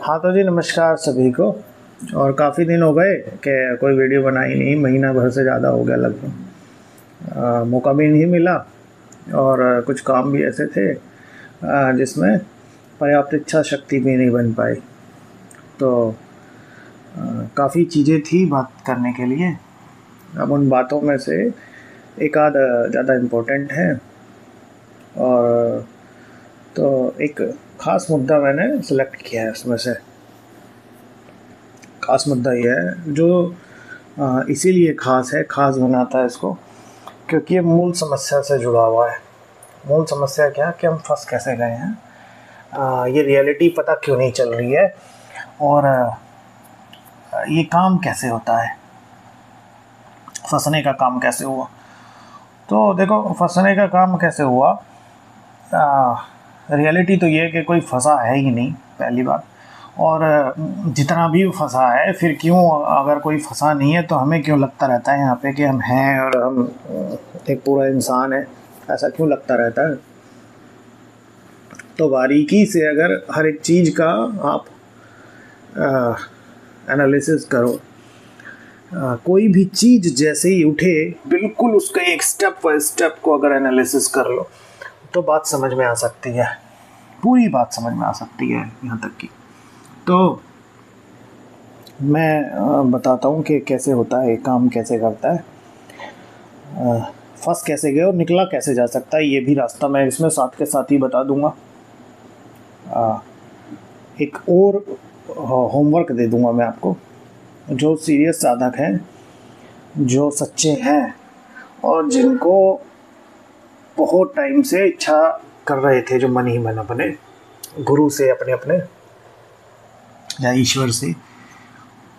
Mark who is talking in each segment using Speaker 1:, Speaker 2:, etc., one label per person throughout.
Speaker 1: हाँ तो जी नमस्कार सभी को। और काफ़ी दिन हो गए कि कोई वीडियो बनाई नहीं, महीना भर से ज़्यादा हो गया लगभग। मौका भी नहीं मिला और कुछ काम भी ऐसे थे जिसमें पर्याप्त इच्छा शक्ति भी नहीं बन पाई। तो काफ़ी चीज़ें थी बात करने के लिए। अब उन बातों में से एक आध ज़्यादा इम्पोर्टेंट है और तो एक ख़ास मुद्दा मैंने सेलेक्ट किया है। उसमें से ख़ास मुद्दा ये है जो इसीलिए ख़ास है, ख़ास बनाता है इसको क्योंकि ये मूल समस्या से जुड़ा हुआ है। मूल समस्या क्या है कि हम फंस कैसे गए हैं, ये रियलिटी पता क्यों नहीं चल रही है और ये काम कैसे होता है, फंसने का काम कैसे हुआ। तो देखो फंसने का काम कैसे हुआ, रियलिटी तो ये है कि कोई फंसा है ही नहीं पहली बात। और जितना भी फंसा है फिर क्यों, अगर कोई फंसा नहीं है तो हमें क्यों लगता रहता है यहाँ पे कि हम हैं और हम एक पूरा इंसान है, ऐसा क्यों लगता रहता है। तो बारीकी से अगर हर एक चीज़ का आप एनालिसिस करो, कोई भी चीज़ जैसे ही उठे बिल्कुल उसका एक स्टेप बाय स्टेप को अगर एनालिसिस कर लो तो बात समझ में आ सकती है, पूरी बात समझ में आ सकती है यहाँ तक की। तो मैं बताता हूँ कि कैसे होता है, काम कैसे करता है, फंस कैसे गए और निकला कैसे जा सकता है, ये भी रास्ता मैं इसमें साथ के साथ ही बता दूँगा। एक और होमवर्क दे दूँगा मैं आपको। जो सीरियस साधक हैं, जो सच्चे हैं और जिनको बहुत टाइम से इच्छा कर रहे थे, जो मन ही मन अपने गुरु से, अपने अपने या ईश्वर से,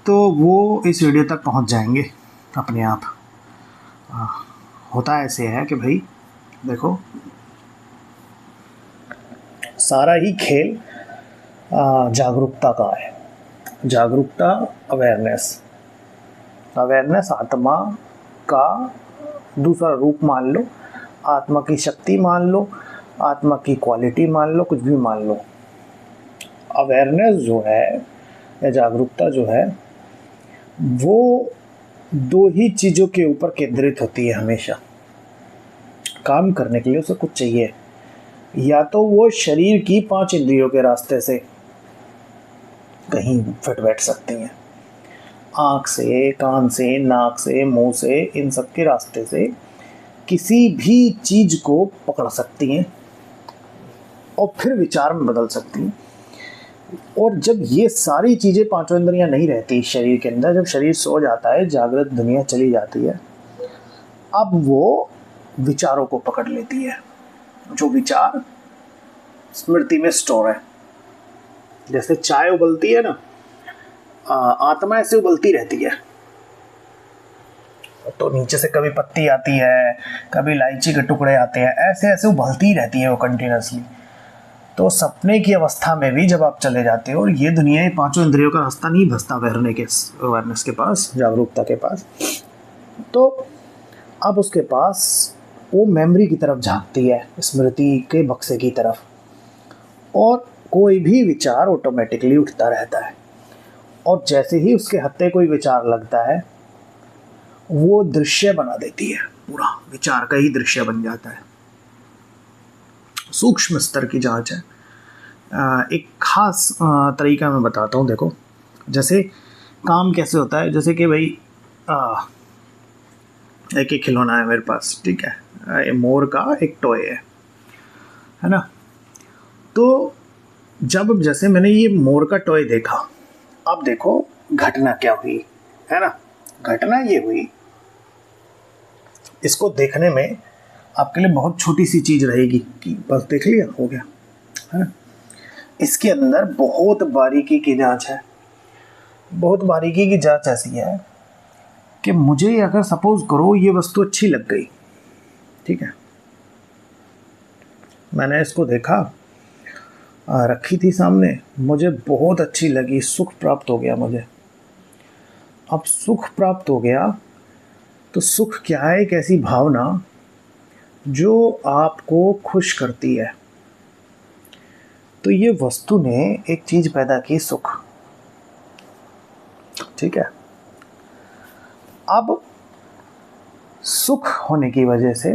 Speaker 1: तो वो इस वीडियो तक पहुंच जाएंगे अपने आप। होता ऐसे है कि भाई देखो, सारा ही खेल जागरूकता का है। जागरूकता, अवेयरनेस। अवेयरनेस आत्मा का दूसरा रूप मान लो, आत्मा की शक्ति मान लो, आत्मा की क्वालिटी मान लो, कुछ भी मान लो। अवेयरनेस जो है या जागरूकता जो है वो दो ही चीज़ों के ऊपर केंद्रित होती है हमेशा। काम करने के लिए उसे कुछ चाहिए, या तो वो शरीर की 5 इंद्रियों के रास्ते से कहीं फिट बैठ सकती हैं, आँख से, कान से, नाक से, मुंह से, इन सब के रास्ते से किसी भी चीज़ को पकड़ सकती हैं और फिर विचार में बदल सकती हैं। और जब ये सारी चीज़ें, पांचों इंद्रियां नहीं रहती शरीर के अंदर, जब शरीर सो जाता है, जागृत दुनिया चली जाती है, अब वो विचारों को पकड़ लेती है। जो विचार स्मृति में स्टोर है। जैसे चाय उबलती है ना, आत्मा ऐसे उबलती रहती है। तो नीचे से कभी पत्ती आती है, कभी इलायची के टुकड़े आते हैं, ऐसे ऐसे उबलती रहती है वो कंटिन्यूसली। तो सपने की अवस्था में भी जब आप चले जाते हो और ये दुनिया, ये पांचों इंद्रियों का रास्ता नहीं बसता अवेयरनेस के पास, जागरूकता के पास, तो अब उसके पास वो मेमोरी की तरफ झांकती है, स्मृति के बक्से की तरफ, और कोई भी विचार ऑटोमेटिकली उठता रहता है। और जैसे ही उसके हत्थे कोई विचार लगता है वो दृश्य बना देती है, पूरा विचार का ही दृश्य बन जाता है। सूक्ष्म स्तर की जांच है। एक खास तरीका मैं बताता हूँ। देखो जैसे काम कैसे होता है, जैसे कि भाई एक खिलौना है मेरे पास, ठीक है, ये मोर का एक टॉय है ना। तो जब जैसे मैंने ये मोर का टॉय देखा, अब देखो घटना क्या हुई है ना। घटना ये हुई, इसको देखने में आपके लिए बहुत छोटी सी चीज़ रहेगी कि बस देख लिया, हो गया, है ना। इसके अंदर बहुत बारीकी की जांच है। बहुत बारीकी की जांच ऐसी है कि मुझे अगर सपोज करो ये वस्तु अच्छी लग गई, ठीक है, मैंने इसको देखा, रखी थी सामने, मुझे बहुत अच्छी लगी, सुख प्राप्त हो गया मुझे। अब सुख प्राप्त हो गया तो सुख क्या है, एक ऐसी भावना जो आपको खुश करती है। तो ये वस्तु ने एक चीज़ पैदा की, सुख। ठीक है। अब सुख होने की वजह से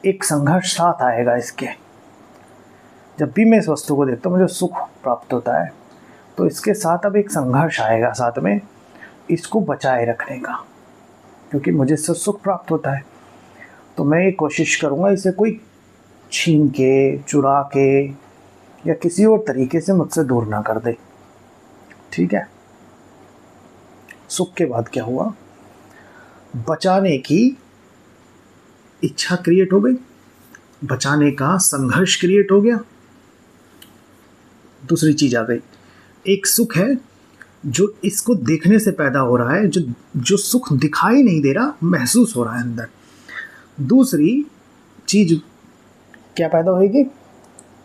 Speaker 1: एक संघर्ष साथ आएगा इसके। जब भी मैं इस वस्तु को देखता हूँ मुझे सुख प्राप्त होता है, तो इसके साथ अब एक संघर्ष आएगा साथ में इसको बचाए रखने का, क्योंकि मुझे इससे सुख प्राप्त होता है। तो मैं ये कोशिश करूँगा इसे कोई छीन के, चुरा के या किसी और तरीके से मुझसे दूर ना कर दे। ठीक है। सुख के बाद क्या हुआ, बचाने की इच्छा क्रिएट हो गई, बचाने का संघर्ष क्रिएट हो गया। दूसरी चीज आ गई, एक सुख है जो इसको देखने से पैदा हो रहा है, जो सुख दिखाई नहीं दे रहा, महसूस हो रहा है अंदर। दूसरी चीज क्या पैदा होगी,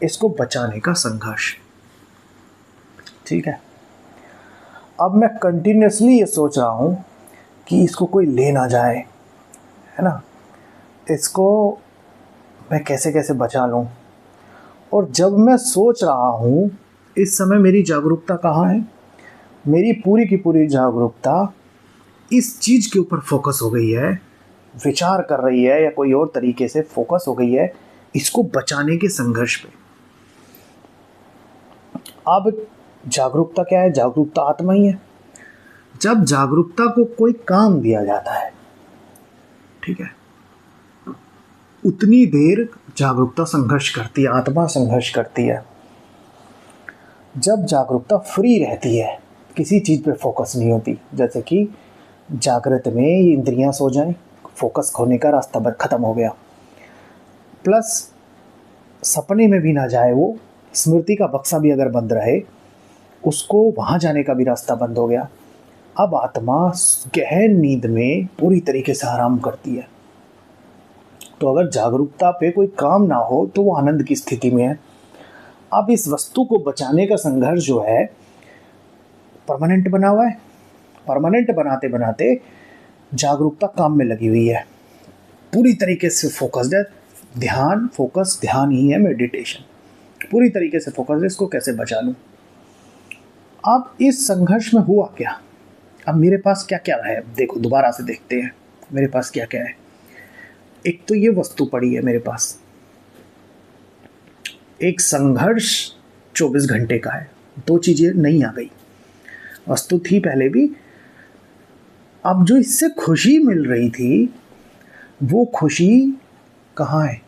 Speaker 1: इसको बचाने का संघर्ष। ठीक है। अब मैं कंटिन्यूसली ये सोच रहा हूँ कि इसको कोई ले ना जाए, है ना, इसको मैं कैसे कैसे बचा लूँ। और जब मैं सोच रहा हूँ, इस समय मेरी जागरूकता कहाँ है, मेरी पूरी की पूरी जागरूकता इस चीज़ के ऊपर फोकस हो गई है, विचार कर रही है या कोई और तरीके से फोकस हो गई है इसको बचाने के संघर्ष पे। अब जागरूकता क्या है, जागरूकता आत्मा ही है। जब जागरूकता को कोई काम दिया जाता है, ठीक है, उतनी देर जागरूकता संघर्ष करती है, आत्मा संघर्ष करती है। जब जागरूकता फ्री रहती है, किसी चीज़ पे फोकस नहीं होती, जैसे कि जागृत में ये इंद्रियां सो जाएं, फोकस खोने का रास्ता खत्म हो गया, प्लस सपने में भी ना जाए, वो स्मृति का बक्सा भी अगर बंद रहे, उसको वहाँ जाने का भी रास्ता बंद हो गया। अब आत्मा गहन नींद में पूरी तरीके से आराम करती है। तो अगर जागरूकता पे कोई काम ना हो तो वो आनंद की स्थिति में है। अब इस वस्तु को बचाने का संघर्ष जो है परमानेंट बना हुआ है। परमानेंट बनाते बनाते जागरूकता काम में लगी हुई है, पूरी तरीके से फोकस्ड है। ध्यान, फोकस, ध्यान ही है मेडिटेशन, पूरी तरीके से फोकस है। इसको कैसे बचा लूँ। अब इस संघर्ष में हुआ क्या, अब मेरे पास क्या क्या है, देखो दोबारा से देखते हैं मेरे पास क्या क्या है। एक तो ये वस्तु पड़ी है मेरे पास, एक संघर्ष 24 घंटे का है, दो चीजें नहीं आ गई, वस्तु थी पहले भी। अब जो इससे खुशी मिल रही थी वो खुशी कहाँ है,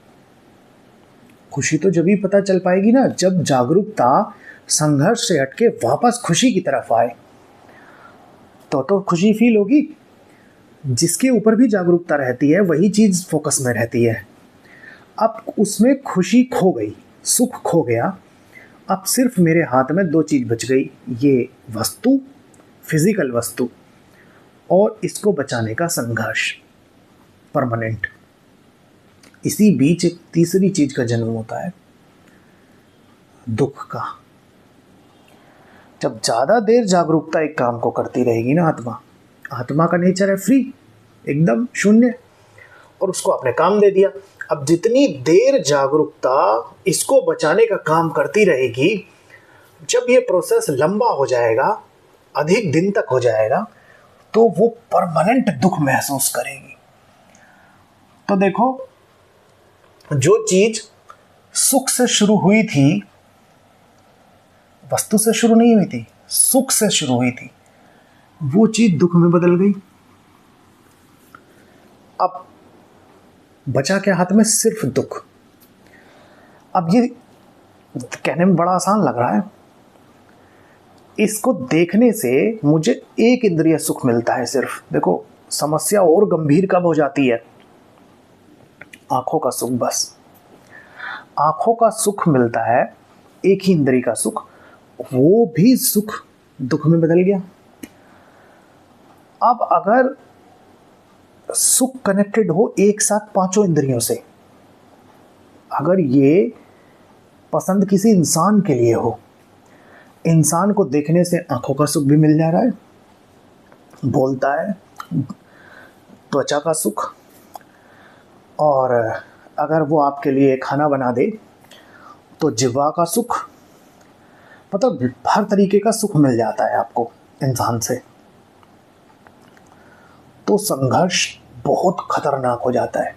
Speaker 1: खुशी तो जब ही पता चल पाएगी ना जब जागरूकता संघर्ष से हटके वापस खुशी की तरफ आए, तो खुशी फील होगी। जिसके ऊपर भी जागरूकता रहती है वही चीज़ फोकस में रहती है। अब उसमें खुशी खो गई, सुख खो गया। अब सिर्फ मेरे हाथ में दो चीज़ बच गई, ये वस्तु, फिजिकल वस्तु, और इसको बचाने का संघर्ष परमानेंट। इसी बीच एक तीसरी चीज का जन्म होता है, दुख का। जब ज्यादा देर जागरूकता एक काम को करती रहेगी ना, आत्मा का नेचर है फ्री, एकदम शून्य, और उसको आपने काम दे दिया। अब जितनी देर जागरूकता इसको बचाने का काम करती रहेगी, जब ये प्रोसेस लंबा हो जाएगा, अधिक दिन तक हो जाएगा, तो वो परमानेंट दुख महसूस करेगी। तो देखो, जो चीज सुख से शुरू हुई थी, वस्तु से शुरू नहीं हुई थी, सुख से शुरू हुई थी, वो चीज दुख में बदल गई। अब बचा क्या हाथ में, सिर्फ दुख। अब ये कहने में बड़ा आसान लग रहा है, इसको देखने से मुझे एक इंद्रिय सुख मिलता है सिर्फ। देखो समस्या और गंभीर कब हो जाती है, आंखों का सुख, बस आंखों का सुख मिलता है, एक ही इंद्रिय का सुख, वो भी सुख दुख में बदल गया। अब अगर सुख कनेक्टेड हो एक साथ पांचों इंद्रियों से, अगर ये पसंद किसी इंसान के लिए हो, इंसान को देखने से आंखों का सुख भी मिल जा रहा है, बोलता है, त्वचा का सुख, और अगर वो आपके लिए खाना बना दे तो जिह्वा का सुख, मतलब हर तरीके का सुख मिल जाता है आपको। इंसान से, तो संघर्ष बहुत खतरनाक हो जाता है।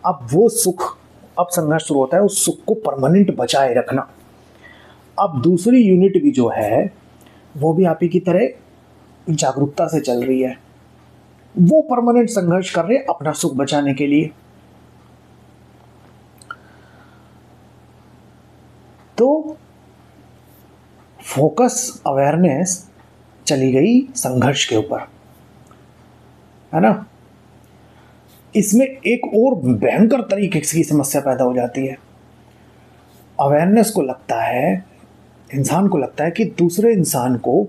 Speaker 1: अब वो सुख, अब संघर्ष शुरू होता है उस सुख को परमानेंट बचाए रखना। अब दूसरी यूनिट भी जो है वो भी आप ही की तरह जागरूकता से चल रही है, वो परमानेंट संघर्ष कर रहे हैं अपना सुख बचाने के लिए। तो फोकस अवेयरनेस चली गई संघर्ष के ऊपर, है ना। इसमें एक और भयंकर तरीके की समस्या पैदा हो जाती है। अवेयरनेस को लगता है, इंसान को लगता है कि दूसरे इंसान को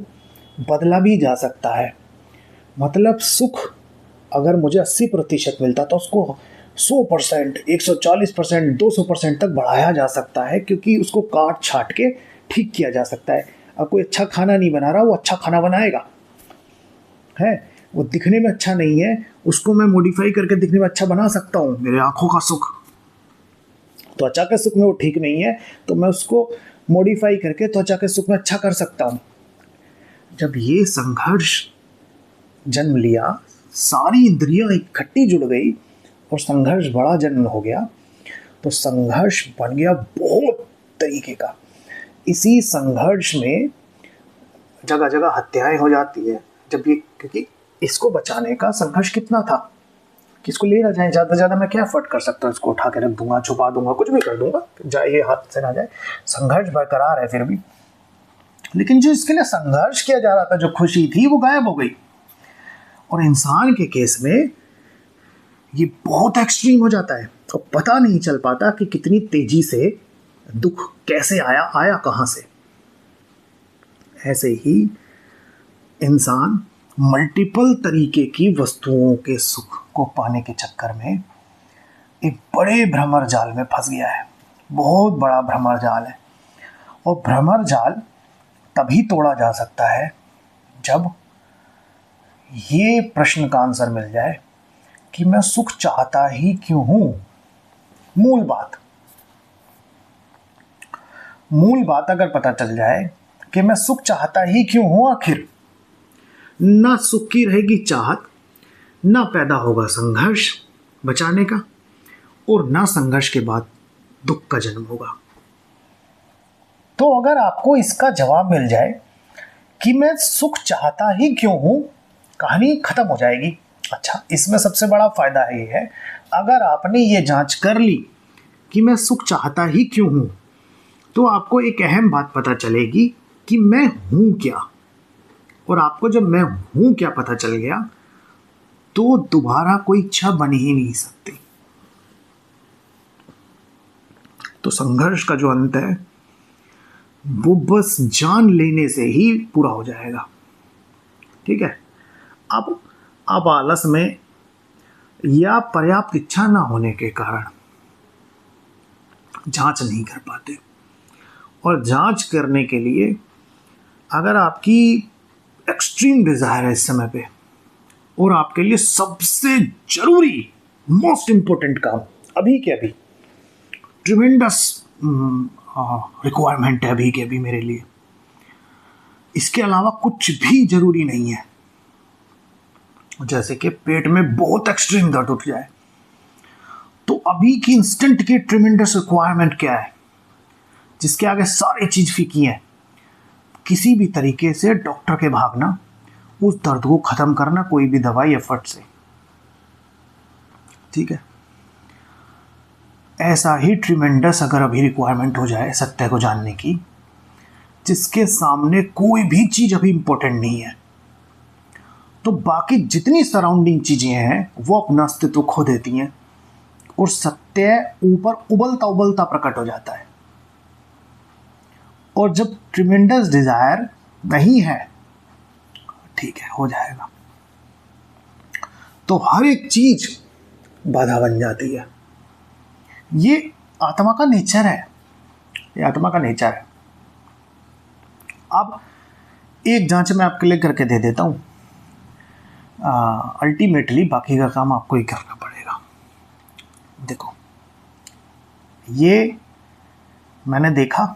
Speaker 1: बदला भी जा सकता है। मतलब सुख अगर मुझे 80% मिलता तो उसको 100%, 140%, 200% तक बढ़ाया जा सकता है, क्योंकि उसको काट छाट के ठीक किया जा सकता है। अब कोई अच्छा खाना नहीं बना रहा, वो अच्छा खाना बनाएगा, है वो दिखने में अच्छा नहीं है, उसको मैं मॉडिफाई करके दिखने में अच्छा बना सकता हूँ। मेरे आंखों का सुख, त्वचा के सुख में वो ठीक नहीं है तो मैं उसको मॉडिफाई करके त्वचा के सुख में अच्छा कर सकता हूँ। जब ये संघर्ष जन्म लिया, सारी इंद्रियां इकट्ठी जुड़ गई और संघर्ष बड़ा जन्म हो गया, तो संघर्ष बन गया बहुत तरीके का। इसी संघर्ष में जगह जगह हत्याएं हो जाती है। जब ये, क्योंकि इसको बचाने का संघर्ष कितना था कि इसको ले ना जाए, ज़्यादा से ज़्यादा मैं क्या एफर्ट कर सकता हूँ, इसको उठा के रख दूंगा, छुपा दूंगा, कुछ भी कर दूंगा, जाए ये हाथ से ना जाए। संघर्ष बरकरार है फिर भी, लेकिन जो इसके लिए संघर्ष किया जा रहा था, जो खुशी थी, वो गायब हो गई। और इंसान के केस में ये बहुत एक्सट्रीम हो जाता है और पता नहीं चल पाता कि कितनी तेजी से दुख कैसे आया कहाँ से। ऐसे ही इंसान मल्टीपल तरीके की वस्तुओं के सुख को पाने के चक्कर में एक बड़े भ्रमर जाल में फंस गया है। बहुत बड़ा भ्रमर जाल है, और भ्रमर जाल तभी तोड़ा जा सकता है जब ये प्रश्न का आंसर मिल जाए कि मैं सुख चाहता ही क्यों हूं। मूल बात अगर पता चल जाए कि मैं सुख चाहता ही क्यों हूं, आखिर ना सुख की रहेगी चाहत, ना पैदा होगा संघर्ष बचाने का, और ना संघर्ष के बाद दुख का जन्म होगा। तो अगर आपको इसका जवाब मिल जाए कि मैं सुख चाहता ही क्यों हूं, कहानी खत्म हो जाएगी। अच्छा, इसमें सबसे बड़ा फायदा ये है, अगर आपने ये जांच कर ली कि मैं सुख चाहता ही क्यों हूं, तो आपको एक अहम बात पता चलेगी कि मैं हूं क्या। और आपको जब मैं हूं क्या पता चल गया, तो दोबारा कोई इच्छा बन ही नहीं सकती। तो संघर्ष का जो अंत है वो बस जान लेने से ही पूरा हो जाएगा। ठीक है। अब आलस में या पर्याप्त इच्छा ना होने के कारण जांच नहीं कर पाते, और जांच करने के लिए अगर आपकी एक्सट्रीम डिजायर है इस समय पे, और आपके लिए सबसे जरूरी मोस्ट इंपॉर्टेंट काम अभी के अभी, ट्रिमेंडस रिक्वायरमेंट है अभी के अभी मेरे लिए, इसके अलावा कुछ भी जरूरी नहीं है, जैसे कि पेट में बहुत एक्सट्रीम दर्द उठ जाए, तो अभी की इंस्टेंट की ट्रिमेंडस रिक्वायरमेंट क्या है, जिसके आगे सारी चीज फीकी है, किसी भी तरीके से डॉक्टर के भागना, उस दर्द को खत्म करना कोई भी दवाई एफर्ट से। ठीक है। ऐसा ही ट्रिमेंडस अगर अभी रिक्वायरमेंट हो जाए सत्य को जानने की, जिसके सामने कोई भी चीज अभी इंपॉर्टेंट नहीं है, तो बाकी जितनी सराउंडिंग चीजें हैं वो अपना अस्तित्व खो देती हैं, और सत्य ऊपर उबलता उबलता प्रकट हो जाता है। और जब ट्रिमेंडस डिजायर नहीं है, ठीक है, हो जाएगा, तो हर एक चीज बाधा बन जाती है। ये आत्मा का नेचर है, ये आत्मा का नेचर है। अब एक जांच मैं आपके लिए करके दे देता हूं, अल्टीमेटली बाकी का काम आपको ही करना पड़ेगा। देखो, ये मैंने देखा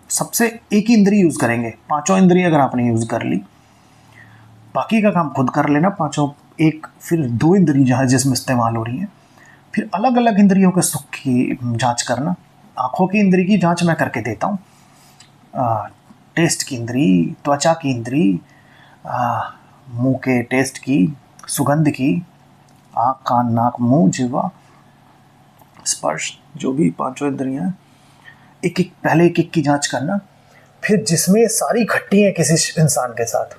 Speaker 1: सबसे एक ही इंद्री यूज़ करेंगे, पांचों इंद्रिय अगर आपने यूज़ कर ली, बाकी का काम खुद कर लेना। पांचों एक, फिर दो इंद्री जहाँ जिसमें इस्तेमाल हो रही हैं, फिर अलग अलग इंद्रियों के सुख की जांच करना। आँखों की इंद्री की जांच मैं करके देता हूँ, टेस्ट की इंद्री, त्वचा की इंद्री, मुंह के टेस्ट की, सुगंध की, आँख कान नाक मुंह जिह्वा स्पर्श, जो भी पांचों इंद्रियां हैं, एक एक पहले एक एक की जांच करना। फिर जिसमें सारी खट्टी है किसी इंसान के साथ,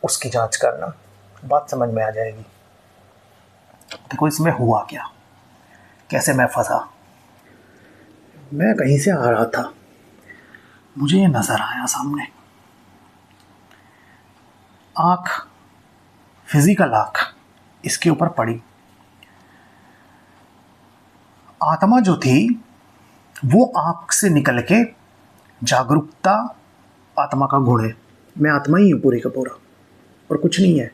Speaker 1: उसकी जांच करना। बात समझ में आ जाएगी। देखो इसमें हुआ क्या, कैसे मैं फंसा। मैं कहीं से आ रहा था, मुझे ये नजर आया सामने, आँख, फिजिकल आँख इसके ऊपर पड़ी। आत्मा जो थी वो आँख से निकल के, जागरूकता आत्मा का गुण है, मैं आत्मा ही हूँ पूरी का पूरा और कुछ नहीं है।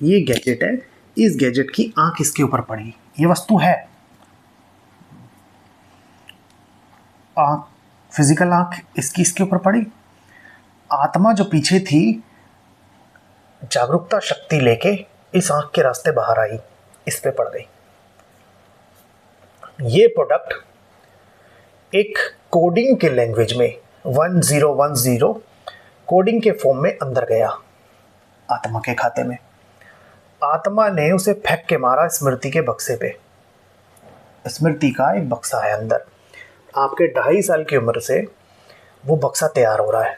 Speaker 1: ये गैजेट है, इस गैजेट की आँख इसके ऊपर पड़ी, ये वस्तु है। आँख, फिजिकल आँख इसकी इसके ऊपर पड़ी। आत्मा जो पीछे थी जागरूकता शक्ति लेके इस आँख के रास्ते बाहर आई, इस पे पड़ गई। ये प्रोडक्ट एक कोडिंग के लैंग्वेज में 1010 कोडिंग के फॉर्म में अंदर गया आत्मा के खाते में। आत्मा ने उसे फेंक के मारा स्मृति के बक्से पे। स्मृति का एक बक्सा है अंदर, आपके 2.5 साल की उम्र से वो बक्सा तैयार हो रहा है,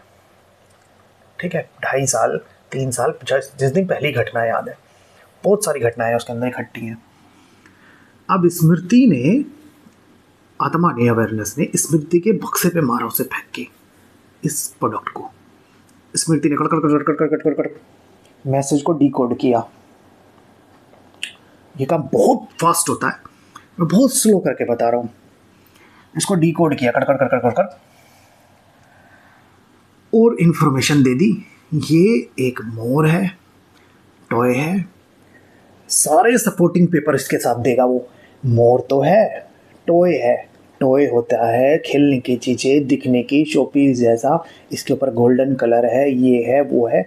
Speaker 1: ठीक है। 2.5 साल 3 साल, जिस दिन पहली घटना याद है, बहुत सारी घटनाएं उसके अंदर इकट्ठी हैं। अब स्मृति ने, आत्मा ने, अवेयरनेस ने स्मृति के बक्से पे मारा उसे फेंक के इस प्रोडक्ट को। स्मृति ने कट मैसेज को डिकोड किया। ये काम बहुत फास्ट होता है, मैं बहुत स्लो करके बता रहा हूँ। इसको डिकोड किया कर और इंफॉर्मेशन दे दी। ये एक मोर है, टॉय है, सारे सपोर्टिंग पेपर इसके साथ देगा वो। मोर तो है, टॉय है, टॉय होता है खेलने की चीज़ें, दिखने की शोपीस जैसा, इसके ऊपर गोल्डन कलर है, ये है वो है,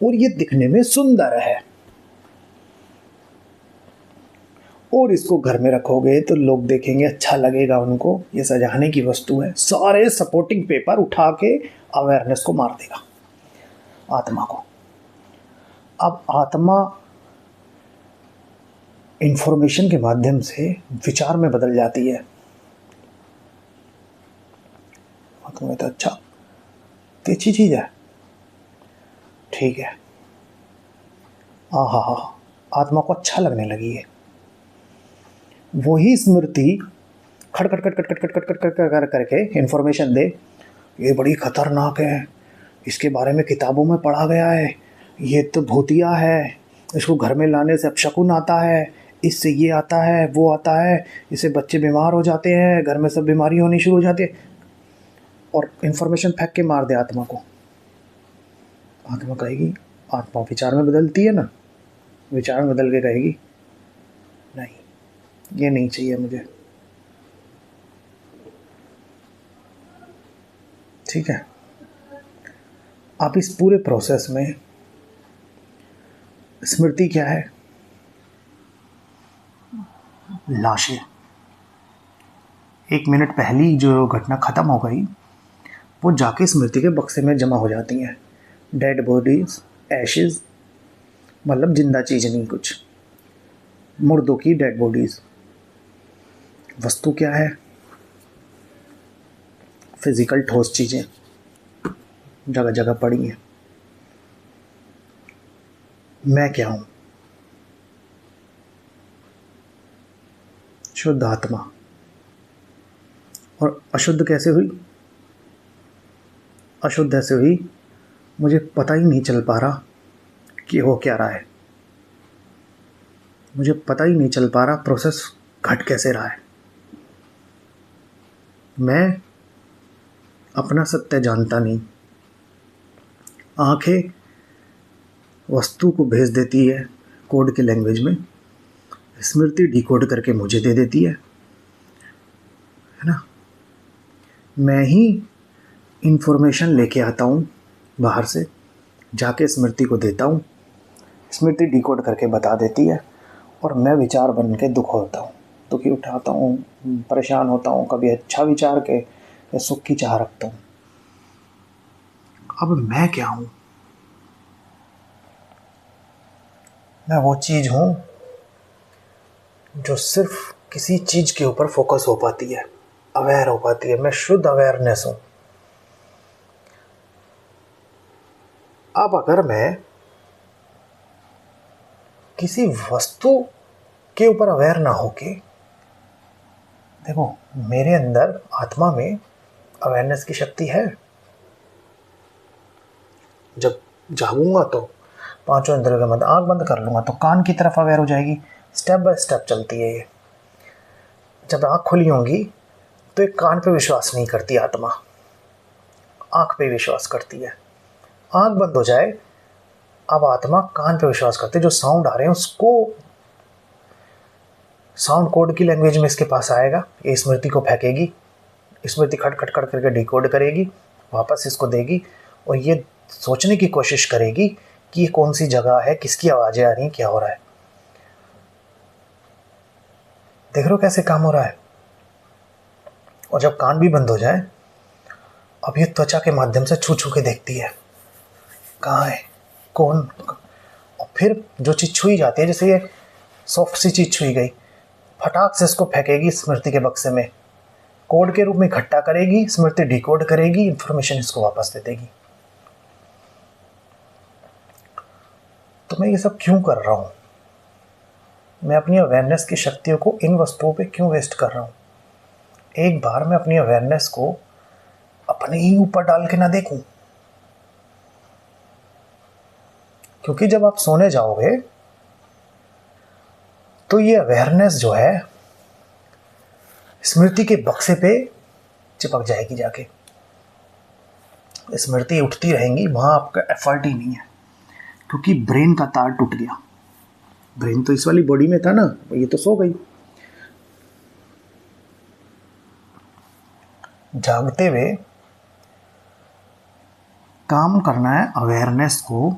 Speaker 1: और ये दिखने में सुंदर है। और इसको घर में रखोगे तो लोग देखेंगे, अच्छा लगेगा उनको, ये सजाने की वस्तु है। सारे सपोर्टिंग पेपर उठा के अवेयरनेस को मार देगा, आत्मा को। अब आत्मा इंफॉर्मेशन के माध्यम से विचार में बदल जाती है। आत्मा तो अच्छा, तो अच्छी चीज है, ठीक है। हाँ, आत्मा को अच्छा लगने लगी है। वही स्मृति खट खट खट खट खट खट खट खट कर करके इंफॉर्मेशन दे, ये बड़ी खतरनाक है, इसके बारे में किताबों में पढ़ा गया है, ये तो भूतिया है, इसको घर में लाने से अपशकुन आता है, इससे ये आता है वो आता है, इससे बच्चे बीमार हो जाते हैं, घर में सब बीमारी होनी शुरू हो जाती है। और इंफॉर्मेशन फेंक के मार दे आत्मा को। आत्मा कहेगी, आत्मा विचार में बदलती है ना, विचार में बदल के कहेगी नहीं, ये नहीं चाहिए मुझे, ठीक है। आप इस पूरे प्रोसेस में स्मृति क्या है, लाशें। 1 मिनट पहली जो घटना खत्म हो गई वो जाके स्मृति के बक्से में जमा हो जाती हैं। डेड बॉडीज, एशेज, मतलब जिंदा चीज़ नहीं, कुछ मुर्दों की डेड बॉडीज। वस्तु क्या है, फिजिकल ठोस चीज़ें जगह जगह पड़ी हैं। मैं क्या हूँ, शुद्ध आत्मा। और अशुद्ध कैसे हुई, अशुद्ध ऐसे हुई मुझे पता ही नहीं चल पा रहा कि हो क्या रहा है, मुझे पता ही नहीं चल पा रहा प्रोसेस घट कैसे रहा है। मैं अपना सत्य जानता नहीं। आंखें वस्तु को भेज देती है कोड के लैंग्वेज में, स्मृति डिकोड करके मुझे दे देती है ना। मैं ही इन्फॉर्मेशन लेके आता हूँ बाहर से, जाके स्मृति को देता हूँ, स्मृति डिकोड करके बता देती है और मैं विचार बन के दुख होता हूँ, दुखी उठाता हूँ, परेशान होता हूँ, कभी अच्छा विचार के या सुख की चाह रखता हूँ। अब मैं क्या हूँ? मैं वो चीज़ हूँ जो सिर्फ किसी चीज़ के ऊपर फोकस हो पाती है, अवेयर हो पाती है। मैं शुद्ध अवेयरनेस हूँ। अब अगर मैं किसी वस्तु के ऊपर अवेयर ना होके, देखो मेरे अंदर आत्मा में अवेयरनेस की शक्ति है। जब जागूंगा तो पांचों इंद्रियों के मध्य आंख बंद कर लूंगा तो कान की तरफ अवेयर हो जाएगी। स्टेप बाय स्टेप चलती है ये। जब आंख खुली होंगी तो एक कान पे विश्वास नहीं करती आत्मा, आंख पे विश्वास करती है। आंख बंद हो जाए, अब आत्मा कान पे विश्वास करती है। जो साउंड आ रहे हैं उसको साउंड कोड की लैंग्वेज में इसके पास आएगा, ये स्मृति को फेंकेगी, स्मृति खट खट खट करके डिकोड करेगी, वापस इसको देगी और ये सोचने की कोशिश करेगी कि ये कौन सी जगह है, किसकी आवाज़ें आ रही हैं, क्या हो रहा है। देख रहे हो कैसे काम हो रहा है। और जब कान भी बंद हो जाए, अब ये त्वचा के माध्यम से छू छू के देखती है कहाँ है, कौन। और फिर जो चीज़ छुई जाती है, जैसे ये सॉफ्ट सी चीज़ छुई गई, फटाक से इसको फेंकेगी स्मृति के बक्से में, कोड के रूप में इकट्ठा करेगी, स्मृति डिकोड करेगी, इंफॉर्मेशन इसको वापस दे देगी। तो मैं ये सब क्यों कर रहा हूँ? मैं अपनी अवेयरनेस की शक्तियों को इन वस्तुओं पे क्यों वेस्ट कर रहा हूँ? एक बार मैं अपनी अवेयरनेस को अपने ही ऊपर डाल के ना देखूं। क्योंकि जब आप सोने जाओगे तो ये अवेयरनेस जो है स्मृति के बक्से पे चिपक जाएगी जाके। स्मृति उठती रहेंगी, वहां आपका एफर्ट ही नहीं है, क्योंकि ब्रेन का तार टूट गया। ब्रेन तो इस वाली बॉडी में था ना, ये तो सो गई। जागते हुए काम करना है अवेयरनेस को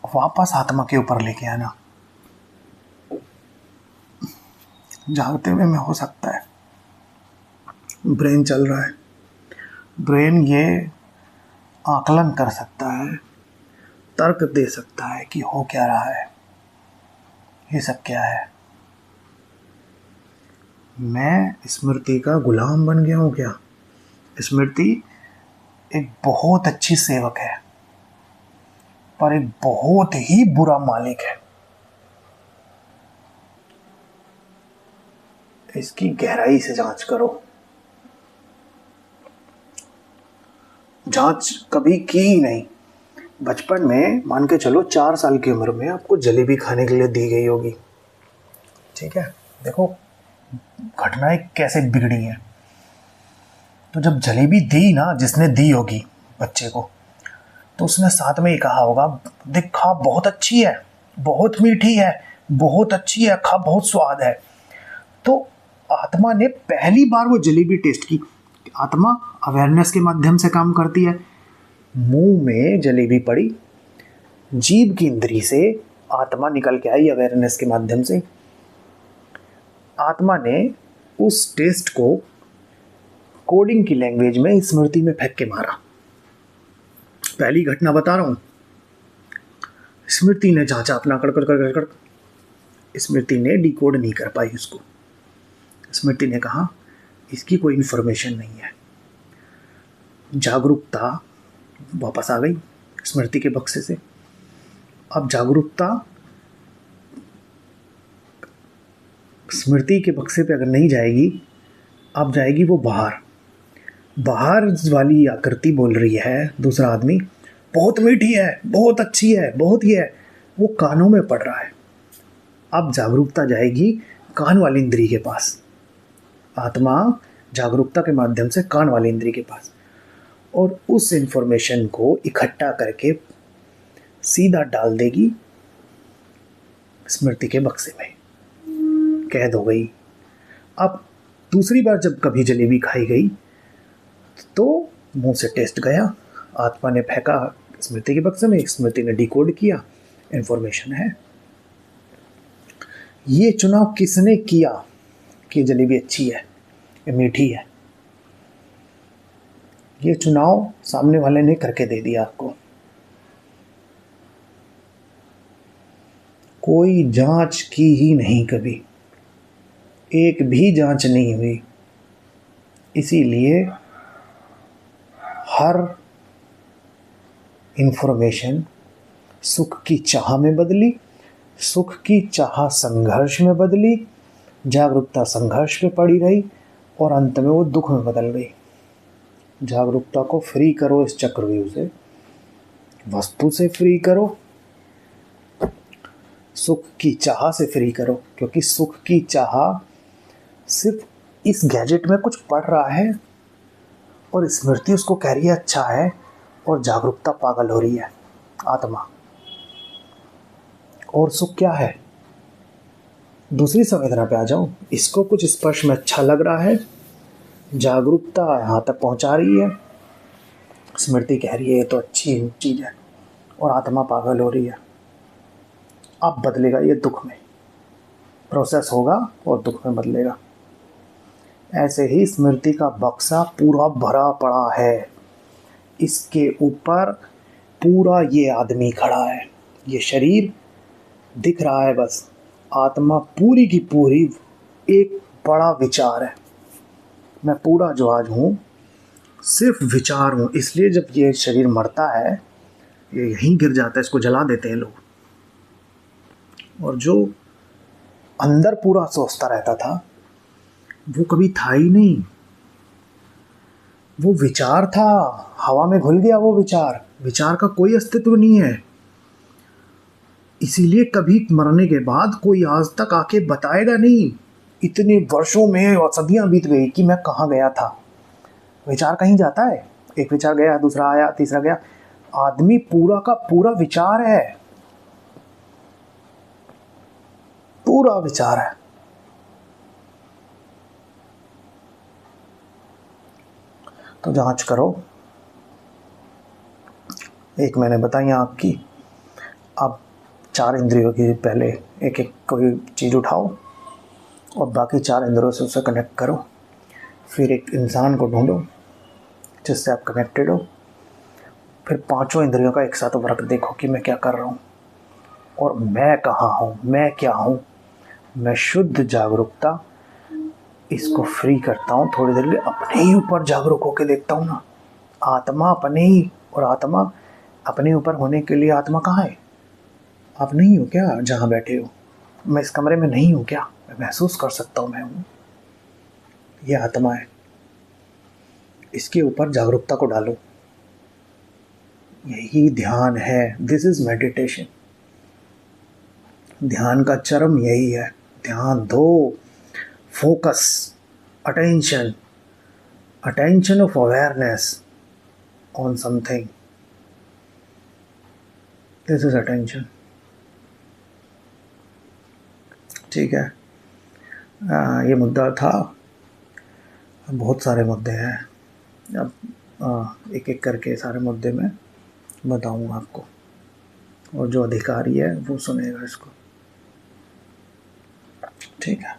Speaker 1: वापस आत्मा के ऊपर लेके आना। जागते हुए में हो सकता है ब्रेन चल रहा है, ब्रेन ये आकलन कर सकता है, तर्क दे सकता है कि हो क्या रहा है, ये सब क्या है। मैं स्मृति का गुलाम बन गया हूँ क्या? स्मृति एक बहुत अच्छी सेवक है, पर एक बहुत ही बुरा मालिक है। इसकी गहराई से जांच करो। जांच कभी की ही नहीं। बचपन में मान के चलो 4 साल की उम्र में आपको जलेबी खाने के लिए दी गई होगी, ठीक है। देखो घटनाएं कैसे बिगड़ी हैं। तो जब जलेबी दी ना, जिसने दी होगी बच्चे को, तो उसने साथ में ही कहा होगा, देख खा, बहुत अच्छी है, बहुत मीठी है, बहुत अच्छी है, खा, बहुत स्वाद है। तो आत्मा ने पहली बार वो जलेबी टेस्ट की। आत्मा अवेयरनेस के माध्यम से काम करती है। मुंह में जलेबी पड़ी, जीभ की इंद्री से आत्मा निकल के आई अवेयरनेस के माध्यम से। आत्मा ने उस टेस्ट को कोडिंग की लैंग्वेज में स्मृति में फेंक के मारा। पहली घटना बता रहा हूं। स्मृति ने जांचा अपना कड़ कड़ कड़ कड़, स्मृति ने डिकोड नहीं कर पाई उसको। स्मृति ने कहा इसकी कोई इंफॉर्मेशन नहीं है। जागरूकता वापस आ गई स्मृति के बक्से से। अब जागरूकता स्मृति के बक्से पे अगर नहीं जाएगी, अब जाएगी वो बाहर। बाहर वाली आकृति बोल रही है, दूसरा आदमी, बहुत मीठी है, बहुत अच्छी है, बहुत ही है, वो कानों में पड़ रहा है। अब जागरूकता जाएगी कान वाली इंद्री के पास। आत्मा जागरूकता के माध्यम से कान वाली इंद्री के पास, और उस इंफॉर्मेशन को इकट्ठा करके सीधा डाल देगी स्मृति के बक्से में। कैद हो गई। अब दूसरी बार जब कभी जलेबी खाई गई तो मुंह से टेस्ट गया, आत्मा ने फेंका स्मृति के बक्से में, स्मृति ने डिकोड किया, इंफॉर्मेशन है। ये चुनाव किसने किया कि जलेबी अच्छी है या मीठी है? ये चुनाव सामने वाले ने करके दे दिया आपको। कोई जांच की ही नहीं, कभी एक भी जांच नहीं हुई। इसीलिए हर इंफॉर्मेशन सुख की चाह में बदली, सुख की चाह संघर्ष में बदली, जागरूकता संघर्ष पे पड़ी रही और अंत में वो दुख में बदल गई। जागरूकता को फ्री करो इस चक्रव्यूह से, वस्तु से फ्री करो, सुख की चाह से फ्री करो, क्योंकि सुख की चाह सिर्फ इस गैजेट में कुछ पढ़ रहा है और स्मृति उसको कह रही है अच्छा है, और जागरूकता पागल हो रही है, आत्मा। और सुख क्या है? दूसरी संवेदना पे आ जाओ, इसको कुछ स्पर्श में अच्छा लग रहा है, जागरूकता यहाँ तक पहुँचा रही है, स्मृति कह रही है ये तो अच्छी चीज़ है, और आत्मा पागल हो रही है। अब बदलेगा ये दुख में, प्रोसेस होगा और दुख में बदलेगा। ऐसे ही स्मृति का बक्सा पूरा भरा पड़ा है, इसके ऊपर पूरा ये आदमी खड़ा है, ये शरीर दिख रहा है बस, आत्मा पूरी की पूरी एक बड़ा विचार है। मैं पूरा जो आज हूँ सिर्फ विचार हूँ। इसलिए जब ये शरीर मरता है, ये यहीं गिर जाता है, इसको जला देते हैं लोग। और जो अंदर पूरा सोचता रहता था वो कभी था ही नहीं, वो विचार था, हवा में घुल गया वो विचार, विचार का कोई अस्तित्व नहीं है। इसीलिए कभी मरने के बाद कोई आज तक आके बताएगा नहीं, इतने वर्षों में और सदियां बीत गई, कि मैं कहाँ गया था। विचार कहीं जाता है, एक विचार गया, दूसरा आया, तीसरा गया। आदमी पूरा का पूरा विचार है, पूरा विचार है। तो जांच करो। एक मैंने बताई आँख की, अब 4 इंद्रियों की पहले एक एक कोई चीज़ उठाओ और बाकी 4 इंद्रियों से उसे कनेक्ट करो। फिर एक इंसान को ढूंढो जिससे आप कनेक्टेड हो। फिर 5 इंद्रियों का एक साथ वर्क देखो कि मैं क्या कर रहा हूँ और मैं कहाँ हूँ, मैं क्या हूँ। मैं शुद्ध जागरूकता इसको फ्री करता हूँ, थोड़ी देर लिए अपने ही ऊपर जागरूक होकर देखता हूँ ना। आत्मा अपने ही, और आत्मा अपने ऊपर होने के लिए आत्मा कहाँ है? आप नहीं हो क्या जहाँ बैठे हो? मैं इस कमरे में नहीं हूँ क्या? मैं महसूस कर सकता हूँ मैं हूँ। ये आत्मा है, इसके ऊपर जागरूकता को डालो। यही ध्यान है, दिस इज मेडिटेशन। ध्यान का चरम यही है। ध्यान दो, focus, attention, attention of awareness on something, this is attention. ठीक है, ये मुद्दा था। बहुत सारे मुद्दे हैं, अब एक एक करके सारे मुद्दे मैं बताऊंगा आपको, और जो अधिकारी है वो सुनेगा इसको। ठीक है।